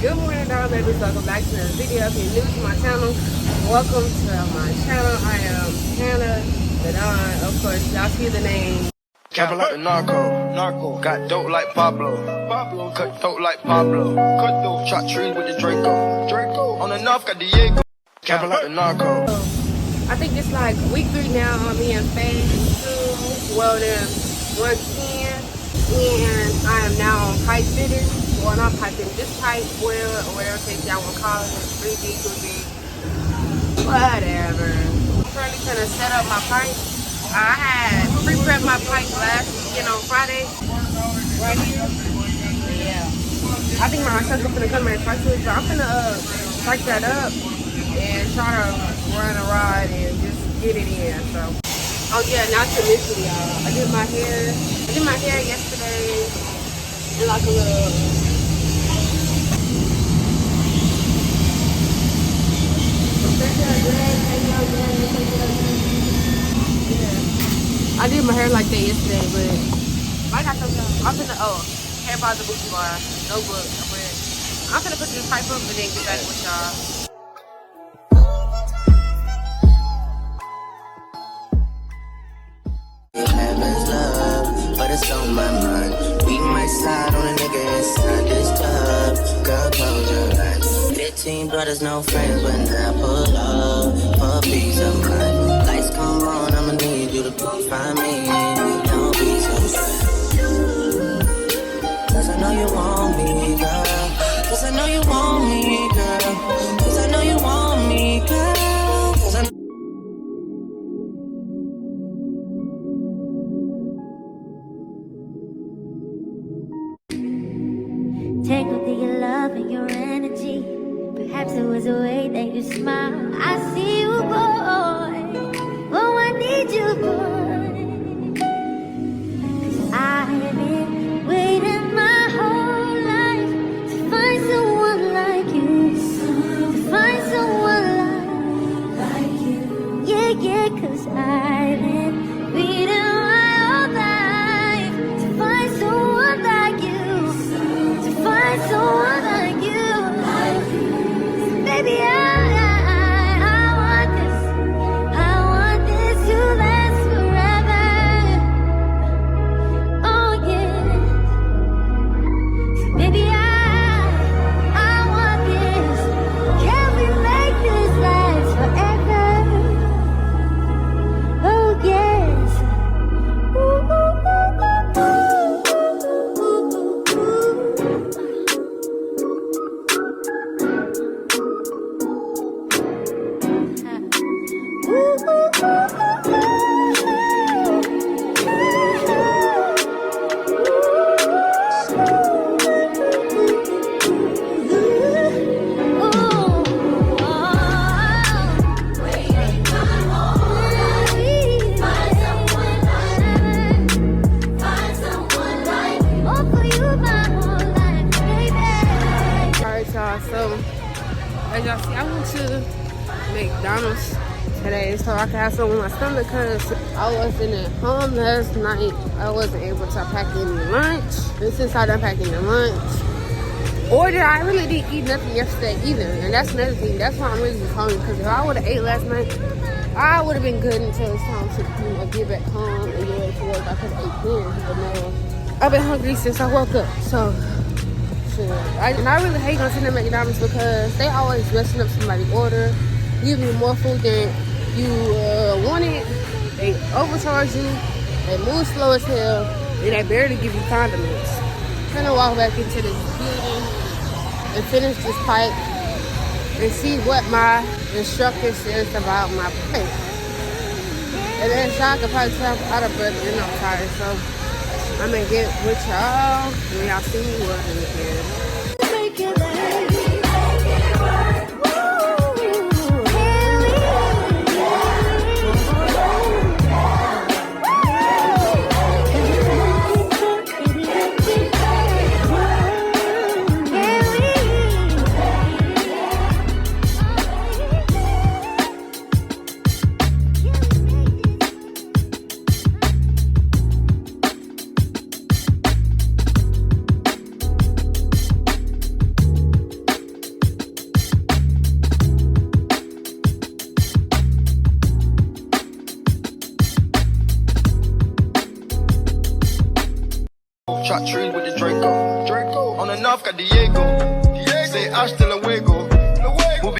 Good morning, dog babies. Welcome back to the video. If you're new to my channel, welcome to my channel. I am Hannah, the Don. Of course, y'all see the name. Capping like the narco. Got dope like Pablo. Cut throat like Pablo. Chop trees with the Draco. On the north, got Diego. Capping like the narco. I think it's like week 3 now on me and phase 2, welding 110, and I am now on pipe fitting. Well, not pipe fitting, just pipe weld or whatever case y'all want to call it. 3D, 2D, whatever. I'm currently trying to set up my pipe. I had pre-prepped my pipe last weekend on Friday, right here. Yeah, I think my instructor's gonna come here twice a week, so I'm gonna strike that up and try to run a rod and just get it in. So, oh yeah, not to mention, y'all, I did my hair yesterday in like a little. I did my hair like that yesterday, but like I told y'all, I'm finna, hair by the booty bar, no book, but I'm finna put this pipe up and then get back with y'all. Heaven's love, but it's on my mind. We might slide on a nigga inside this club. Girl, close your eyes. 15 brothers, no friends, but now pull up for peace of mind. Lights come on, I'ma need you to find me. Don't be so shy. Cause I know you want me, girl. Cause I know you want me, girl. Cause I know you want me, girl. Cause I Tangled in your love and your energy. Perhaps it was a way that you smile. I see you, boy. Oh, I need you, boy. 'Cause I've been waiting my whole life to find someone like you. To find someone like you. Yeah, 'cause I've been waiting my whole life to find someone like you. To find someone like you. Baby, I want this to last forever. Oh yeah. So baby, I want this. Can we make this last forever? Oh yes. Ooh, ooh, ooh, ooh, ooh, ooh, ooh. Alright, y'all, so as y'all see, I went to McDonald's today so I could have some in my stomach because I wasn't at home last night. I wasn't able to pack any lunch. And since I done packing the lunch, or did I really didn't eat nothing yesterday either. And that's another thing. That's why I'm really just hungry, because if I would have ate last night, I would have been good until it's time to get back home and get ready to work. I could have ate then, but no. I've been hungry since I woke up, so shit. And I really hate going to the McDonald's because they always messing up somebody's order, give you more food than you wanted. They overcharge you, they move slow as hell, and they barely give you condiments. I'm gonna walk back into this building and finish this pipe and see what my instructor says about my pipe. And then so I could probably tell I'm out of breath and I'm tired, so I'm gonna get with y'all when y'all see me working again. Make it last. Chop trees with the Draco. On the north got Diego. Say hasta luego.